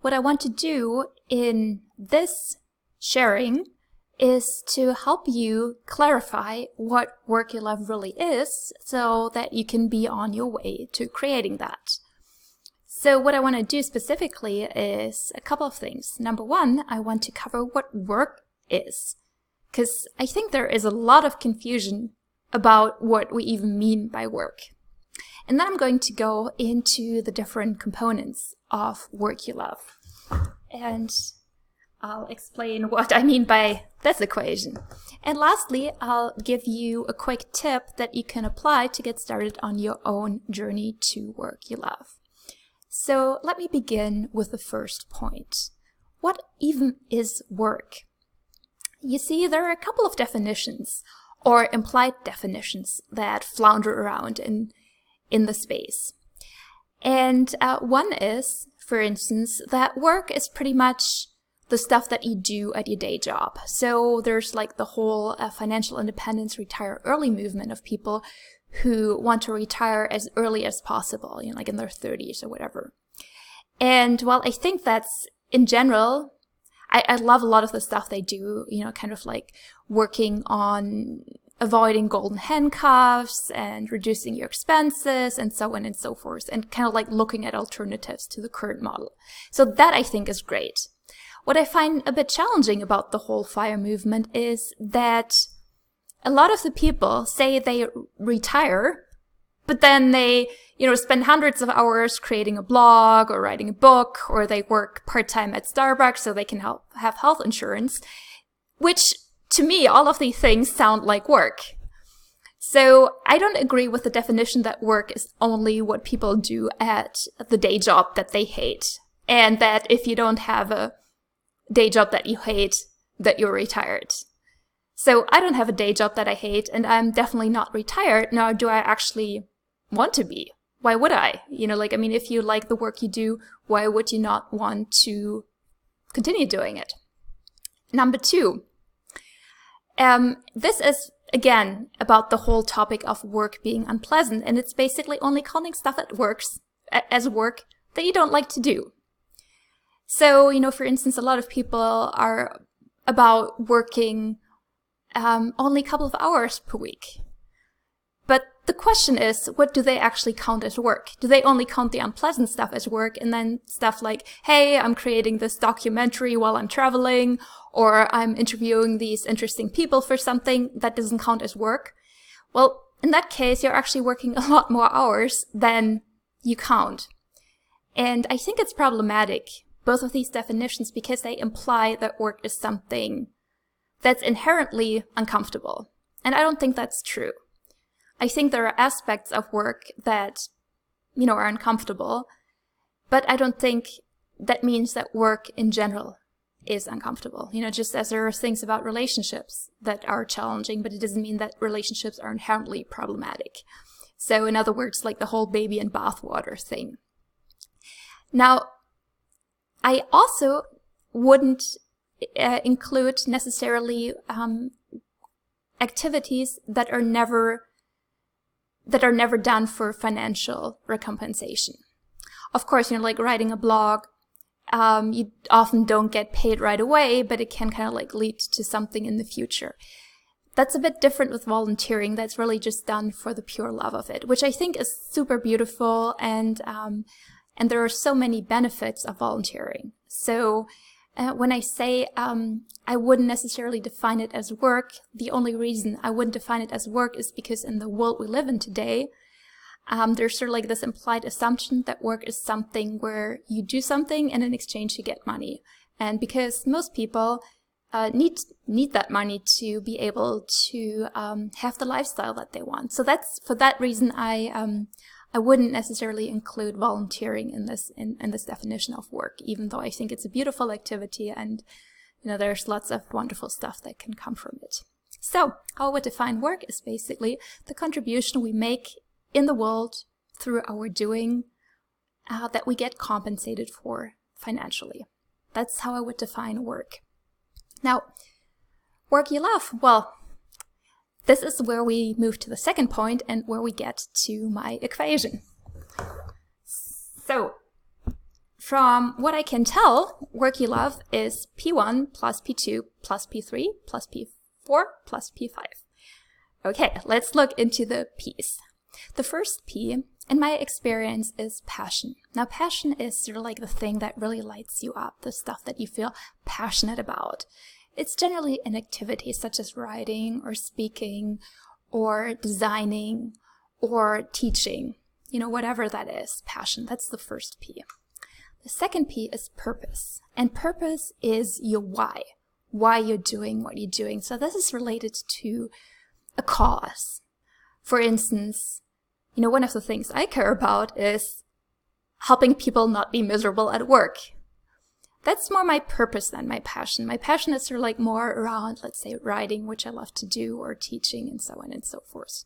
what I want to do in this sharing is to help you clarify what work you love really is so that you can be on your way to creating that. So what I want to do specifically is a couple of things. Number one, I want to cover what work is, because I think there is a lot of confusion about what we even mean by work. And then I'm going to go into the different components of work you love. And I'll explain what I mean by this equation. And lastly, I'll give you a quick tip that you can apply to get started on your own journey to work you love. So let me begin with the first point. What even is work? You see, there are a couple of definitions or implied definitions that flounder around in the space. And one is, for instance, that work is pretty much the stuff that you do at your day job. So there's like the whole financial independence, retire early movement of people who want to retire as early as possible, like in their 30s or whatever. And while I think that's, in general, I love a lot of the stuff they do, kind of like working on avoiding golden handcuffs and reducing your expenses and so on and so forth, and kind of like looking at alternatives to the current model. So that I think is great. What I find a bit challenging about the whole FIRE movement is that a lot of the people say they retire, but then they, spend hundreds of hours creating a blog or writing a book, or they work part-time at Starbucks so they can have health insurance, which to me, all of these things sound like work. So I don't agree with the definition that work is only what people do at the day job that they hate, and that if you don't have a day job that you hate, that you're retired. So I don't have a day job that I hate, and I'm definitely not retired, nor do I actually want to be. Why would I? If you like the work you do, why would you not want to continue doing it? Number two, this is, again, about the whole topic of work being unpleasant, and it's basically only calling stuff as work that you don't like to do. So, for instance, a lot of people are about working only a couple of hours per week. But the question is, what do they actually count as work? Do they only count the unpleasant stuff as work, and then stuff like, hey, I'm creating this documentary while I'm traveling, or I'm interviewing these interesting people for something, that doesn't count as work? Well, in that case, you're actually working a lot more hours than you count. And I think it's problematic, both of these definitions, because they imply that work is something that's inherently uncomfortable. And I don't think that's true. I think there are aspects of work that, are uncomfortable, but I don't think that means that work in general is uncomfortable. Just as there are things about relationships that are challenging, but it doesn't mean that relationships are inherently problematic. So in other words, like the whole baby and bathwater thing. Now, I also wouldn't include necessarily activities that are never done for financial recompensation. Of course, like writing a blog, you often don't get paid right away, but it can kind of like lead to something in the future. That's a bit different with volunteering. That's really just done for the pure love of it, which I think is super beautiful, and there are so many benefits of volunteering. So when I say I wouldn't necessarily define it as work, the only reason I wouldn't define it as work is because in the world we live in today, there's sort of like this implied assumption that work is something where you do something and in exchange you get money. And because most people need that money to be able to have the lifestyle that they want. So that's for that reason I wouldn't necessarily include volunteering in this definition of work, even though I think it's a beautiful activity, and there's lots of wonderful stuff that can come from it. So how I would define work is basically the contribution we make in the world through our doing that we get compensated for financially. That's how I would define work. Now, work you love. Well, this is where we move to the second point and where we get to my equation. So, from what I can tell, work you love is P1 plus P2 plus P3 plus P4 plus P5. Okay, let's look into the P's. The first P, in my experience, is passion. Now, passion is sort of like the thing that really lights you up, the stuff that you feel passionate about. It's generally an activity such as writing or speaking or designing or teaching. You know, whatever that is, passion. That's the first P. The second P is purpose. And purpose is your why you're doing what you're doing. So this is related to a cause. For instance, you know, one of the things I care about is helping people not be miserable at work. That's more my purpose than my passion. My passion is sort of like more around, let's say, writing, which I love to do, or teaching, and so on and so forth.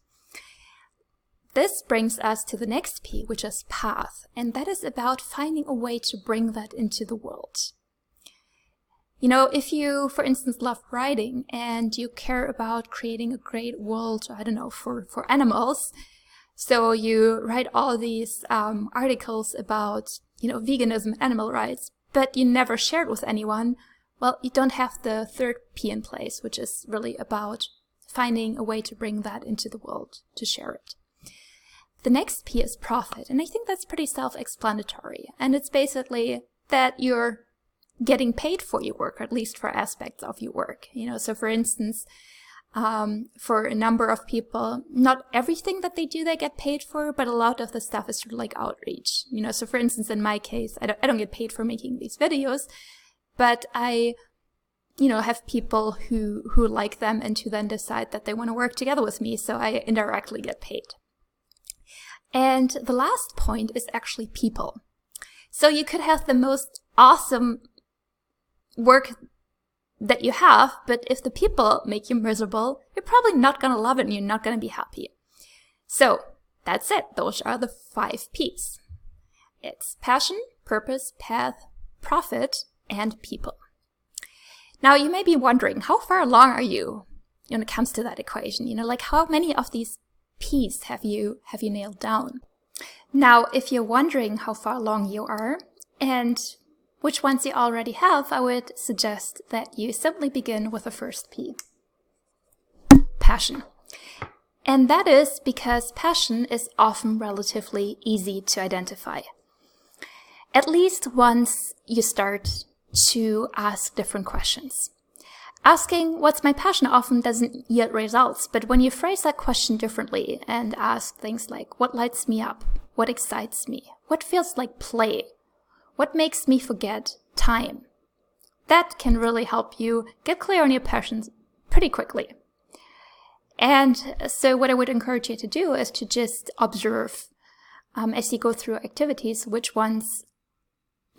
This brings us to the next P, which is path, and that is about finding a way to bring that into the world. You know, if you, for instance, love writing and you care about creating a great world, I don't know, for animals, so you write all these articles about, you know, veganism, animal rights, but you never share it with anyone, well, you don't have the third P in place, which is really about finding a way to bring that into the world, to share it. The next P is profit, and I think that's pretty self-explanatory. And it's basically that you're getting paid for your work, or at least for aspects of your work. You know, so for instance, for a number of people, not everything that they do they get paid for, but a lot of the stuff is sort of like outreach. You know, so for instance, in my case, I don't get paid for making these videos, but I, you know, have people who like them and who then decide that they want to work together with me, so I indirectly get paid. And the last point is actually people. So you could have the most awesome work that you have, but if the people make you miserable, you're probably not going to love it and you're not going to be happy. So that's it. Those are the 5 P's. It's passion, purpose, path, profit, and people. Now you may be wondering, how far along are you when it comes to that equation? You know, like how many of these P's have you nailed down? Now, if you're wondering how far along you are and which ones you already have, I would suggest that you simply begin with the first P, passion. And that is because passion is often relatively easy to identify. At least once you start to ask different questions. Asking what's my passion often doesn't yield results, but when you phrase that question differently and ask things like, what lights me up? What excites me? What feels like play? What makes me forget time? That can really help you get clear on your passions pretty quickly. And so what I would encourage you to do is to just observe as you go through activities, which ones,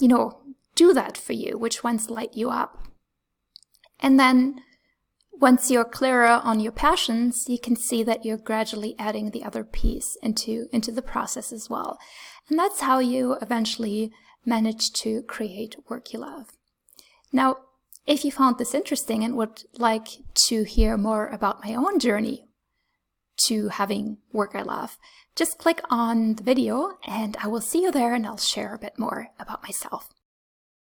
you know, do that for you, which ones light you up. And then once you're clearer on your passions, you can see that you're gradually adding the other P's into the process as well. And that's how you eventually manage to create work you love. Now, if you found this interesting and would like to hear more about my own journey to having work I love, just click on the video and I will see you there and I'll share a bit more about myself.